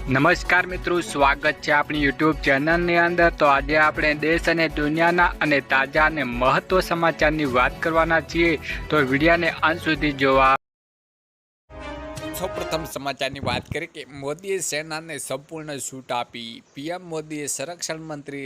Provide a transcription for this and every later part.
નમસ્કાર મિત્રો, સ્વાગત છે આપણી યુટ્યુબ ચેનલની અંદર। તો આજે આપણે દેશ અને દુનિયાના અને તાજા અને મહત્વ સમાચારની વાત કરવાના છીએ, તો વિડીયોને અંત સુધી જોવા। સૌપ્રથમ સમાચારની વાત કરીએ કે મોદીએ સેનાને સંપૂર્ણ છૂટ આપી। પીએમ મોદીએ સંરક્ષણ મંત્રી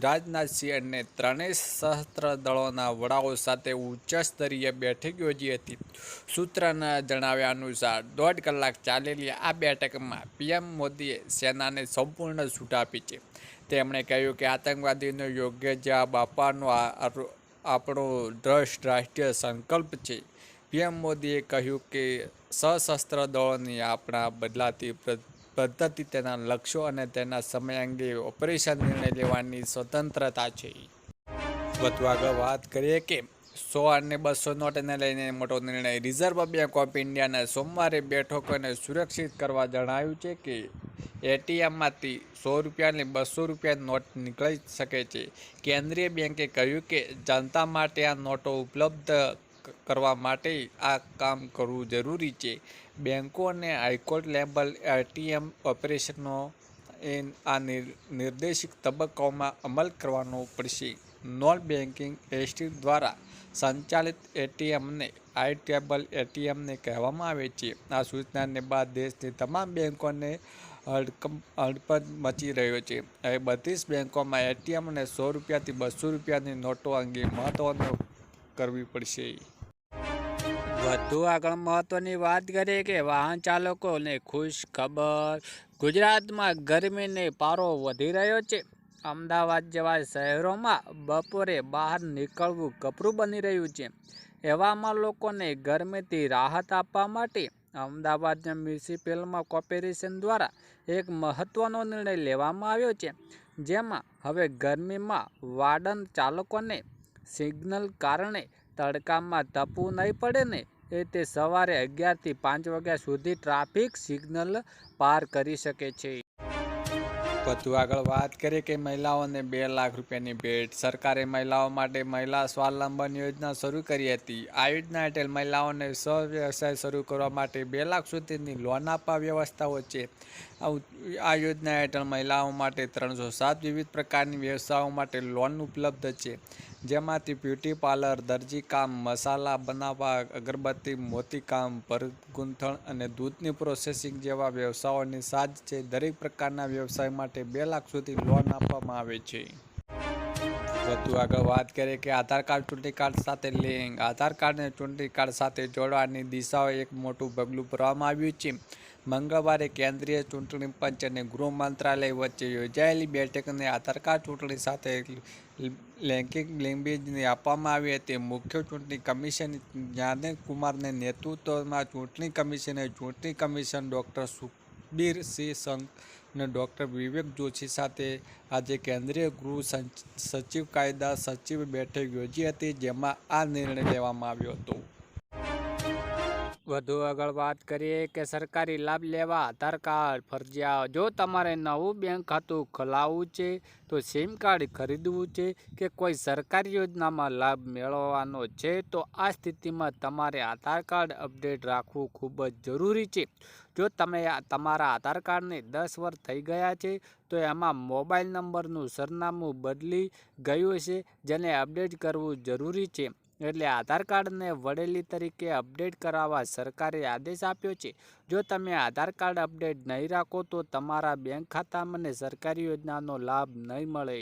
રાજનાથસિંહ અને ત્રણેય સશસ્ત્ર દળોના વડાઓ સાથે ઉચ્ચ સ્તરીય બેઠક યોજી હતી। સૂત્રના જણાવ્યા અનુસાર 1.5 કલાક ચાલેલી આ બેઠકમાં પીએમ મોદીએ સેનાને સંપૂર્ણ છૂટ આપી છે। તેમણે કહ્યું કે આતંકવાદીનો યોગ્ય જવાબ આપવાનો આપણો દ્રઢ રાષ્ટ્રીય સંકલ્પ છે। પીએમ મોદીએ કહ્યું કે સશસ્ત્ર દળોની આપણા બદલાતી પદ્ધતિ, તેના લક્ષ્યો અને તેના સમય અંગે ઓપરેશન નિર્ણય લેવાની સ્વતંત્રતા છે। વધુ આગળ વાત કરીએ કે 100 અને 200 નોટને લઈને મોટો નિર્ણય। રિઝર્વ બેંક ઓફ ઇન્ડિયાને સોમવારે બેઠકોને સુરક્ષિત કરવા જણાવ્યું છે કે એટીએમમાંથી 100 રૂપિયા અને 200 રૂપિયા નોટ નીકળી શકે છે। કેન્દ્રીય બેંકે કહ્યું કે જનતા માટે આ નોટો ઉપલબ્ધ કરવા માટે આ કામ કરવું જરૂરી છે। બેંકો અને હાઈકોર્ટ લેવલ એટીએમ ઓપરેશનો આ નિર્દેશિત તબક્કાઓમાં અમલ કરવાનો પડશે। નોન બેન્કિંગ એજન્સી દ્વારા સંચાલિત એટીએમને હાઈ ટેબલ એટીએમને કહેવામાં આવે છે। આ સૂચનાને બાદ દેશની તમામ બેંકોને હડપંપ મચી રહ્યો છે। હવે બધી જ બેંકોમાં એટીએમ અને 100 રૂપિયાથી 200 રૂપિયાની નોટો અંગે મહત્વનો કરવી પડશે। વધુ આગળ મહત્વની વાત કરીએ કે વાહન ચાલકોને ખુશ ખબર। ગુજરાતમાં ગરમીનો પારો વધી રહ્યો છે। અમદાવાદ જેવા શહેરોમાં બપોરે બહાર નીકળવું કપરું બની રહ્યું છે। એવામાં લોકોને ગરમીથી રાહત આપવા માટે અમદાવાદ મ્યુનિસિપલ કોર્પોરેશન દ્વારા એક મહત્વનો નિર્ણય લેવામાં આવ્યો છે, જેમાં હવે ગરમીમાં વાહન ચાલકોને સિગ્નલ કારણે તડકામાં તપવું નહીં પડે ને તે સવારે 11 થી 5 વાગ્યા સુધી ટ્રાફિક સિગ્નલ પાર કરી શકે છે। વધુ આગળ વાત કરીએ કે મહિલાઓને 2 લાખ રૂપિયાની ભેટ। સરકારે મહિલાઓ માટે મહિલા સ્વાવલંબન યોજના શરૂ કરી હતી। આ યોજના હેઠળ મહિલાઓને સ્વ-વ્યવસાય શરૂ કરવા માટે 2 લાખ સુધીની લોન આપવા વ્યવસ્થાઓ છે। આ યોજના હેઠળ મહિલાઓ માટે 307 વિવિધ પ્રકારની વ્યવસાયો માટે લોન ઉપલબ્ધ છે, જેમાંથી બ્યુટી પાર્લર, દરજીકામ, મસાલા બનાવવા, અગરબત્તી, મોતીકામ, ભરતગૂંથણ અને દૂધની પ્રોસેસિંગ જેવા વ્યવસાયોની સાજ છે। દરેક પ્રકારના વ્યવસાય માટે 2 લાખ સુધી લોન આપવામાં આવે છે। વધુ આગળ વાત કરીએ કે આધાર કાર્ડ ચૂંટણી કાર્ડ સાથે લિંક। આધાર કાર્ડને ચૂંટણી કાર્ડ સાથે જોડવાની દિશામાં એક મોટું પગલું ભરવામાં આવ્યું છે। મંગળવારે કેન્દ્રીય ચૂંટણી પંચ અને ગૃહ મંત્રાલય વચ્ચે યોજાયેલી બેઠકને આધાર કાર્ડ ચૂંટણી સાથે લિંકિંગ આપવામાં આવી હતી। મુખ્ય ચૂંટણી કમિશનર જ્ઞાનેશ કુમારના નેતૃત્વમાં ચૂંટણી કમિશને ચૂંટણી કમિશનર ડૉક્ટર સુખબીર સિંહ સંઘ અને ડૉક્ટર વિવેક જોશી સાથે આજે કેન્દ્રીય ગૃહ સચિવ કાયદા સચિવ બેઠક યોજી હતી, જેમાં આ નિર્ણય લેવામાં આવ્યો હતો। વધુ આગળ વાત કરીએ કે સરકારી લાભ લેવા આધાર કાર્ડ ફરજિયાત। જો તમારે નવું બેંક ખાતું ખોલાવવું છે, તો સિમ કાર્ડ ખરીદવું છે કે કોઈ સરકારી યોજનામાં લાભ મેળવવાનો છે, તો આ સ્થિતિમાં તમારે આધાર કાર્ડ અપડેટ રાખવું ખૂબ જ જરૂરી છે। જો તમે તમારા આધાર કાર્ડને 10 વર્ષ થઈ ગયા છે, તો એમાં મોબાઈલ નંબરનું સરનામું બદલી ગયું હશે, જેને અપડેટ કરવું જરૂરી છે। એટલે આધાર કાર્ડને વળેલી તરીકે અપડેટ કરાવવા સરકારે આદેશ આપ્યો છે। જો તમે આધાર કાર્ડ અપડેટ નહીં રાખો તો તમારા બેંક ખાતામાં સરકારી યોજનાનો લાભ નહીં મળે।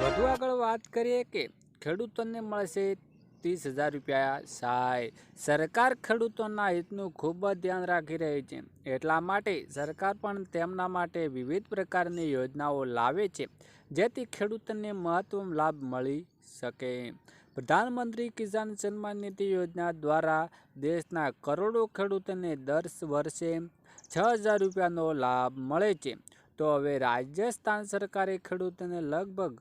વધુ આગળ વાત કરીએ કે ખેડૂતોને મળશે 30,000 રૂપિયા સહાય। સરકાર ખેડૂતોના હિતનું ખૂબ જ ધ્યાન રાખી રહી છે, એટલા માટે સરકાર પણ તેમના માટે વિવિધ પ્રકારની યોજનાઓ લાવે છે, જેથી ખેડૂતોને મહત્તમ લાભ મળી શકે। પ્રધાનમંત્રી કિસાન સન્માન નિધિ યોજના દ્વારા દેશના કરોડો ખેડૂતોને દર વર્ષે 6,000 રૂપિયાનો લાભ મળે છે। તો હવે રાજસ્થાન સરકારે ખેડૂતોને લગભગ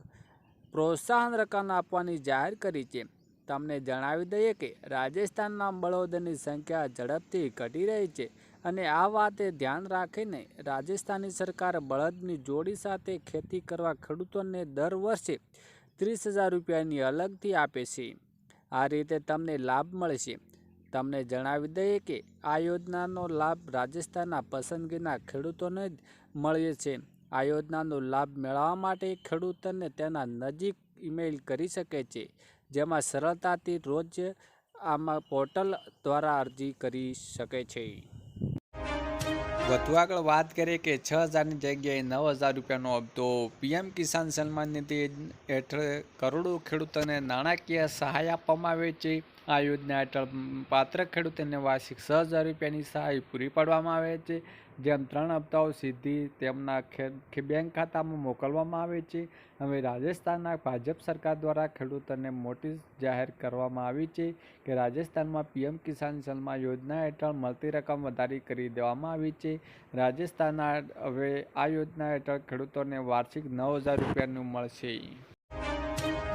પ્રોત્સાહન રકમ આપવાની જાહેર કરી છે। તમને જણાવી દઈએ કે રાજસ્થાનના બળદોની સંખ્યા ઝડપથી ઘટી રહી છે, અને આ વાતે ધ્યાન રાખીને રાજસ્થાની સરકાર બળદની જોડી સાથે ખેતી કરવા ખેડૂતોને દર વર્ષે 30,000 રૂપિયાની અલગથી આપે છે। આ રીતે તમને લાભ મળશે। તમને જણાવી દઈએ કે આ યોજનાનો લાભ રાજસ્થાનના પસંદગીના ખેડૂતોને જ મળે છે. આ યોજનાનો લાભ મેળવવા માટે ખેડૂતોને તેના નજીક ઈમેલ કરી શકે છે, જેમાં સરળતાથી રોજ આમાં પોર્ટલ દ્વારા અરજી કરી શકે છે. વધુ આગળ વાત કરીએ કે 6,000ની જગ્યાએ 9,000 રૂપિયાનો હપ્તો. પીએમ કિસાન સન્માન નિધિ હેઠળ કરોડો ખેડૂતોને નાણાકીય સહાય આપવામાં આવે છે. આ યોજના હેઠળ પાત્ર ખેડૂતોને વાર્ષિક 6,000 રૂપિયાની સહાય પૂરી પાડવામાં આવે છે, જેમ 3 હપ્તાઓ સીધી તેમના બેંક ખાતામાં મોકલવામાં આવે છે. હવે રાજસ્થાનના ભાજપ સરકાર દ્વારા ખેડૂતોને નોટિસ જાહેર કરવામાં આવી છે કે રાજસ્થાનમાં પીએમ કિસાન સન્માન યોજના હેઠળ મળતી રકમ વધારી કરી દેવામાં આવી છે. રાજસ્થાનના હવે આ યોજના હેઠળ ખેડૂતોને વાર્ષિક 9,000 રૂપિયાનું મળશે.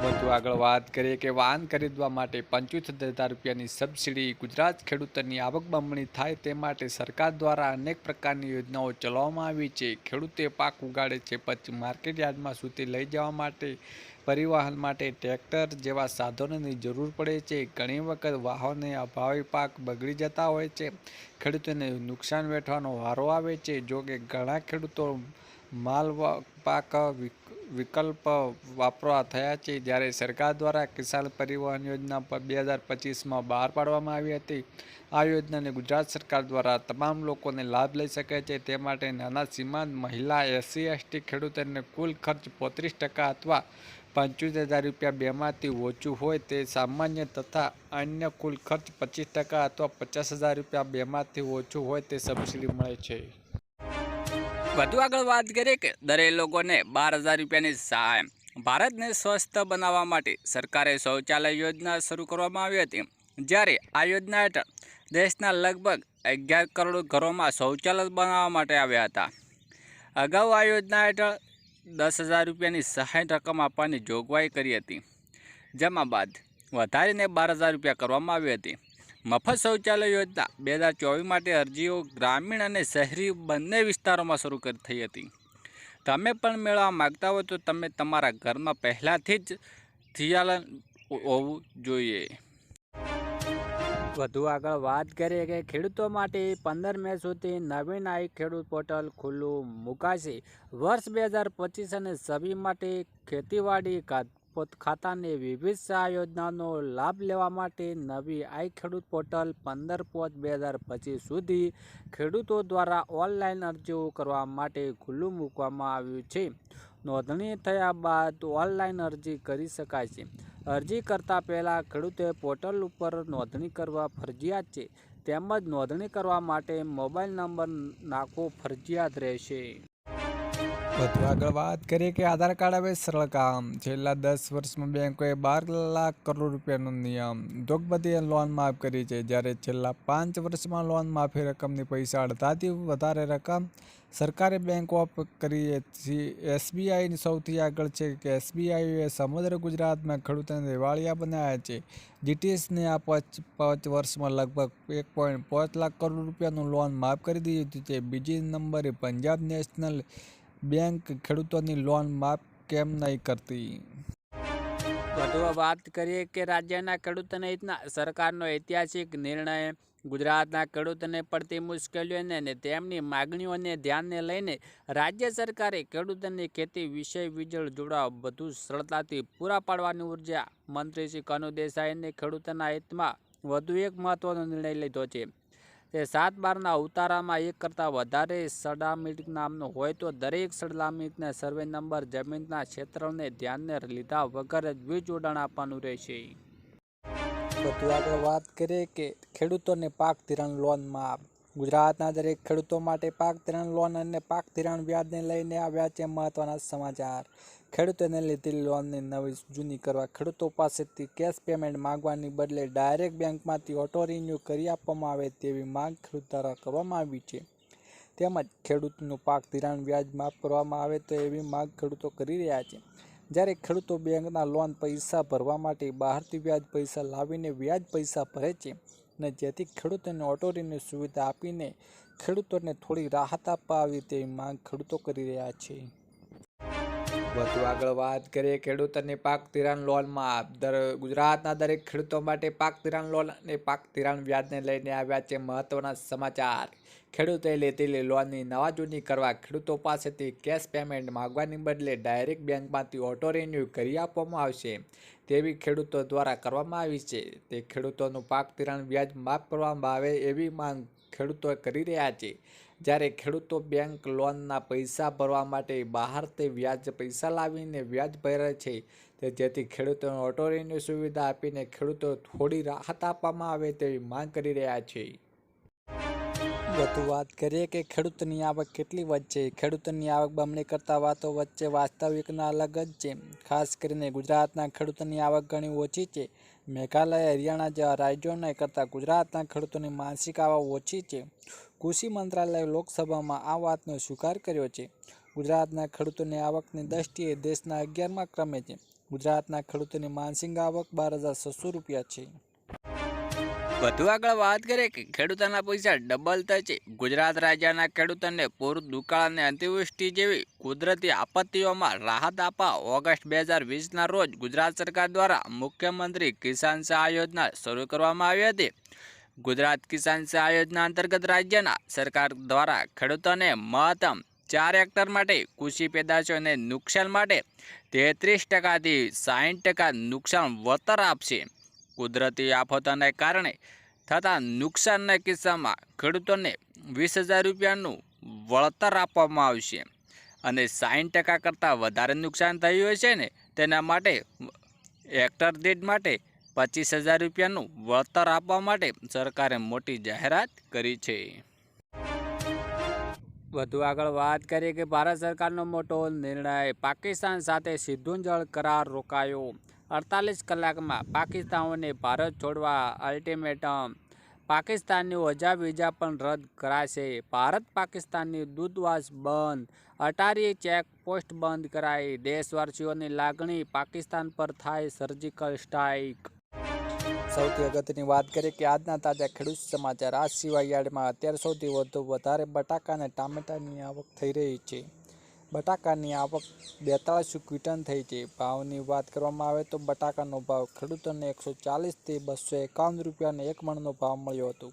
વધુ આગળ વાત કરીએ કે વાહન ખરીદવા માટે 75,000 રૂપિયાની સબસિડી. ગુજરાત ખેડૂતોની આવક બમણી થાય તે માટે સરકાર દ્વારા અનેક પ્રકારની યોજનાઓ ચલાવવામાં આવી છે. ખેડૂતે પાક ઉગાડે છે પછી માર્કેટ યાર્ડમાં સુધી લઈ જવા માટે પરિવહન માટે ટ્રેક્ટર જેવા સાધનોની જરૂર પડે છે. ઘણી વખત વાહનને અભાવે પાક બગડી જતા હોય છે. ખેડૂતોને નુકસાન વેઠવાનો વારો આવે છે. જોકે ઘણા ખેડૂતો માલ પાક વિકલ્પ વાપરવા થયા છે. જ્યારે સરકાર દ્વારા કિસાન પરિવહન યોજના 2025માં બહાર પાડવામાં આવી હતી. આ યોજનાને ગુજરાત સરકાર દ્વારા તમામ લોકોને લાભ લઈ શકે છે તે માટે નાના સીમાંત મહિલા, SC/ST ખેડૂતોને કુલ ખર્ચ 35% અથવા 75,000 રૂપિયા બેમાંથી ઓછું હોય તે સામાન્ય તથા અન્ય કુલ ખર્ચ 25% અથવા 50,000 રૂપિયા બેમાંથી ઓછું હોય તે સબસિડી મળે છે. વધુ આગળ વાત કરીએ કે દરેક લોકોને 12,000 રૂપિયાની સહાય. ભારતને સ્વસ્થ બનાવવા માટે સરકારે શૌચાલય યોજના શરૂ કરવામાં આવી હતી. જ્યારે આ યોજના હેઠળ દેશના લગભગ 11 કરોડ ઘરોમાં શૌચાલય બનાવવા માટે આવ્યા હતા. અગાઉ આ યોજના હેઠળ 10,000 રૂપિયાની સહાય રકમ આપવાની જોગવાઈ કરી હતી, જેમાં બાદ વધારીને 12,000 રૂપિયા કરવામાં આવી હતી. મફત શૌચાલય યોજના 2024 માટે અરજીઓ ગ્રામીણ અને શહેરી બંને વિસ્તારોમાં શરૂ થઈ હતી. તમે પણ મેળવવા માગતા હો તો તમે તમારા ઘરમાં પહેલાંથી જ શૌચાલય હોવું જોઈએ. વધુ આગળ વાત કરીએ કે ખેડૂતો માટે 15 મે સુધી નવીન ખેડૂત પોર્ટલ ખુલ્લું મુકાશે. વર્ષ 2025 અને 26 માટે ખેતીવાડી ખાતાની વિવિધ સહાય યોજનાનો લાભ લેવા માટે નવી ખેડૂત પોર્ટલ 15/5/2025 સુધી ખેડૂતો દ્વારા ઓનલાઈન અરજીઓ કરવા માટે ખુલ્લું મૂકવામાં આવ્યું છે. નોંધણી થયા બાદ ઓનલાઈન અરજી કરી શકાય છે. અરજી કરતા પહેલા ખેડૂતોએ પોર્ટલ ઉપર નોંધણી કરવા ફરજિયાત છે, તેમજ નોંધણી કરવા માટે મોબાઈલ નંબર નાખવો ફરજિયાત રહેશે. વધુ આગળ વાત કરીએ કે આધાર કાર્ડ હવે સરળ કામ. છેલ્લા 10 વર્ષમાં બેંકોએ 12 લાખ કરોડ રૂપિયાનો નિયમ ઉદ્યોગપતિએ લોન માફ કરી છે, જ્યારે છેલ્લા 5 વર્ષમાં લોન માફી રકમની પૈસા અડધાથી વધારે રકમ સરકારે બેંકો કરી છે. SBI સૌથી આગળ છે કે SBIએ સમગ્ર ગુજરાતમાં ખેડૂતોને દિવાળિયા બનાવ્યા છે. GTSને આ 5 વર્ષમાં લગભગ 1.5 લાખ કરોડ રૂપિયાનું લોન માફ કરી દીધું છે. બીજી નંબરે પંજાબ નેશનલ બેંક ખેડૂતોની લોન માફ કેમ નહીં કરતી? વધુ વાત કરીએ કે રાજ્યના ખેડૂતોના હિતના સરકારનો ઐતિહાસિક નિર્ણય. ગુજરાતના ખેડૂતોને પડતી મુશ્કેલીઓને અને તેમની માગણીઓને ધ્યાને લઈને રાજ્ય સરકારે ખેડૂતોની ખેતી વિષય વીજળ જોડાવા વધુ સરળતાથી પૂરા પાડવાની ઉર્જા મંત્રી શ્રી કનુ દેસાઈને ખેડૂતોના હિતમાં વધુ એક મહત્વનો નિર્ણય લીધો છે. તે 7/12ના ઉતારામાં 1 કરતાં વધારે સડામીટ નામનો હોય તો દરેક સડામીટના સર્વે નંબર જમીનના ક્ષેત્રને ધ્યાને લીધા વગર જ વીજ જોડાણ આપવાનું રહેશે. વધુ આગળ વાત કરીએ કે ખેડૂતોને પાક ધિરાણ લોન માફ. ગુજરાતના દરેક ખેડૂતો માટે પાક ધિરાણ લોન અને પાક ધિરાણ વ્યાજને લઈને આવ્યા છે મહત્વના સમાચાર. ખેડૂતોને લીધેલી લોનને નવી જૂની કરવા ખેડૂતો પાસેથી કેશ પેમેન્ટ માંગવાની બદલે ડાયરેક્ટ બેંકમાંથી ઓટો રિન્યૂ કરી આપવામાં આવે તેવી માંગ ખેડૂત દ્વારા કરવામાં આવી છે. તેમજ ખેડૂતનું પાક ધિરાણ વ્યાજ માફ કરવામાં આવે તો એવી માંગ ખેડૂતો કરી રહ્યા છે. જ્યારે ખેડૂતો બેંકના લોન પૈસા ભરવા માટે બહારથી વ્યાજ પૈસા લાવીને વ્યાજ પૈસા ભરે છે અને જેથી ખેડૂતોને ઓટો રિન્યૂ સુવિધા આપીને ખેડૂતોને થોડી રાહત આપવા આવી તેવી માંગ ખેડૂતો કરી રહ્યા છે. વધુ આગળ વાત કરીએ ખેડૂતોની પાક ધિરાણ લોનમાં ગુજરાતના દરેક ખેડૂતો માટે પાક ધિરાણ લોન અને પાક ધિરાણ વ્યાજને લઈને આવ્યા છે મહત્વના સમાચાર. ખેડૂતોએ લીધેલી લોનની નવા જૂની કરવા ખેડૂતો પાસેથી કેશ પેમેન્ટ માંગવાની બદલે ડાયરેક્ટ બેંકમાંથી ઓટો રિન્યુ કરી આપવામાં આવશે તેવી ખેડૂતો દ્વારા કરવામાં આવી છે. તે ખેડૂતોનું પાક ધિરાણ વ્યાજ માફ કરવામાં આવે એવી માંગ ખેડૂતો કરી રહ્યા છે. જ્યારે ખેડૂતો બેંક લોનના પૈસા ભરવા માટે બહારથી વ્યાજ પૈસા લાવીને વ્યાજ ભરે છે, જેથી ખેડૂતોને ઓટો રિન્યુ સુવિધા આપીને ખેડૂતો થોડી રાહત આપવામાં આવે તેવી માંગ કરી રહ્યા છે. વધુ વાત કરીએ કે ખેડૂતની આવક કેટલી વધશે. ખેડૂતોની આવક બમણી કરતા વાતો વચ્ચે વાસ્તવિકના અલગ જ છે. ખાસ કરીને ગુજરાતના ખેડૂતોની આવક ઘણી ઓછી છે. મેઘાલય, હરિયાણા જેવા રાજ્યોને કરતાં ગુજરાતના ખેડૂતોની માસિક આવક ઓછી છે. કૃષિ મંત્રાલયે લોકસભામાં આ વાતનો સ્વીકાર કર્યો છે. ગુજરાતના ખેડૂતોની આવકની દ્રષ્ટિએ દેશના 11મા ક્રમે છે. ગુજરાતના ખેડૂતોની માસિક આવક 12,600 રૂપિયા છે. વધુ આગળ વાત કરીએ કે ખેડૂતોના પૈસા ડબલ થશે. ગુજરાત રાજ્યના ખેડૂતોને પૂર, દુકાળ અને અતિવૃષ્ટિ જેવી કુદરતી આપત્તિઓમાં રાહત આપવા ઓગસ્ટ 2020ના રોજ ગુજરાત સરકાર દ્વારા મુખ્યમંત્રી કિસાન સહાય યોજના શરૂ કરવામાં આવી હતી. ગુજરાત કિસાન સહાય યોજના અંતર્ગત રાજ્યના સરકાર દ્વારા ખેડૂતોને મહત્તમ 4 હેક્ટર માટે કૃષિ પેદાશોને નુકસાન માટે 33%થી 60% નુકસાન વળતર આપશે. કુદરતી આફતોને કારણે થતા નુકસાનના કિસ્સામાં ખેડૂતોને 20,000 રૂપિયાનું વળતર આપવામાં આવશે અને 60% કરતાં વધારે નુકસાન થયું હશે ને તેના માટે હેક્ટર દીઠ માટે 25,000 રૂપિયાનું વળતર આપવા માટે સરકારે મોટી જાહેરાત કરી છે. વધુ આગળ વાત કરીએ કે ભારત સરકારનો મોટો નિર્ણય. પાકિસ્તાન સાથે સિંધુ જળ કરાર રોકાયો. 48 કલાકમાં પાકિસ્તાનોને ભારત છોડવા અલ્ટિમેટમ. પાકિસ્તાનની ઓછા વિઝા પણ રદ કરાશે. ભારત પાકિસ્તાનની દૂતાવાસ બંધ. અટારી ચેકપોસ્ટ બંધ કરાઈ. દેશવાસીઓની લાગણી, પાકિસ્તાન પર થાય સર્જિકલ સ્ટ્રાઇક. સૌથી અગત્યની વાત કરીએ કે આજના તાજા ખેડૂત સમાચાર. આ સિવાય યાર્ડમાં અત્યારે સૌથી વધારે બટાકા અને ટામેટાની આવક થઈ રહી છે. બટાકાની આવક 42 ક્વિન્ટલ થઈ છે. ભાવની વાત કરવામાં આવે તો બટાકાનો ભાવ ખેડૂતોને 140થી 251 રૂપિયાને 1 મણનો ભાવ મળ્યો હતો,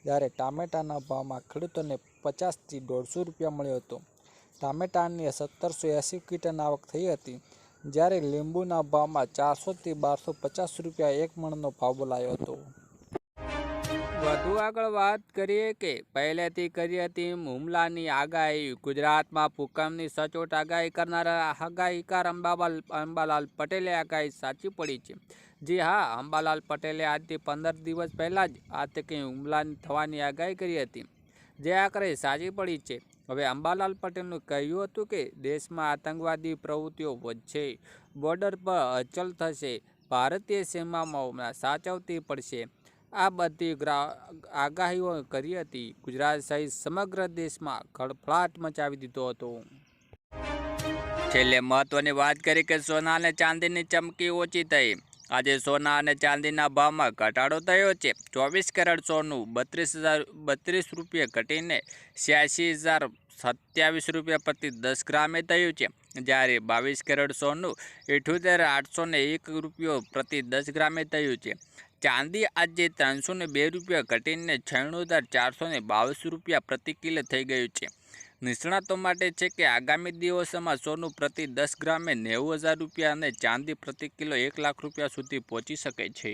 જ્યારે ટામેટાના ભાવમાં ખેડૂતોને 50થી 150 રૂપિયા મળ્યો હતો. ટામેટાની 1780 ક્વિન્ટલ આવક થઈ હતી, જ્યારે લીંબુના ભાવમાં 400થી 1250 રૂપિયા 1 મણનો ભાવ બોલાયો હતો. વધુ આગળ વાત કરીએ કે પહેલેથી કરી હતી હુમલાની આગાહી. ગુજરાતમાં ભૂકંપની સચોટ આગાહી કરનારા આગાહીકાર અંબાલાલ પટેલે આગાહી સાચી પડી છે. જી હા, અંબાલાલ પટેલે આજથી 15 દિવસ પહેલાં જ આતંકી હુમલા થવાની આગાહી કરી હતી, જે આખરે સાચી પડી છે. હવે અંબાલાલ પટેલનું કહ્યું હતું કે દેશમાં આતંકવાદી પ્રવૃત્તિઓ વધશે, બોર્ડર પર હલચલ થશે, ભારતીય સીમામાં સાચવતી પડશે. આ બધી આગાહીઓ કરી હતી. ગુજરાત સહિત સમગ્ર દેશમાં ખળભળાટ મચાવી દીધો હતો. છેલ્લે મહત્વની વાત કરી કે સોના અને ચાંદીની ચમકી ઓછી થઈ. આજે સોના અને ચાંદીના ભાવમાં ઘટાડો થયો છે. 24 કેરેટ સોનું 32 રૂપિયા ઘટીને 86,027 રૂપિયા પ્રતિ 10 ગ્રામે થયું છે, જ્યારે 22 કેરેટ સોનું 78,801 રૂપિયો પ્રતિ 10 ગ્રામે થયું છે. ચાંદી આજે 302 રૂપિયા ઘટીને 96,422 રૂપિયા પ્રતિ કિલો થઈ ગયું છે. નિષ્ણાતો માટે છે કે આગામી દિવસોમાં સોનું પ્રતિ 10 ગ્રામે 90,000 રૂપિયા અને ચાંદી પ્રતિ કિલો 1 લાખ રૂપિયા સુધી પહોંચી શકે છે.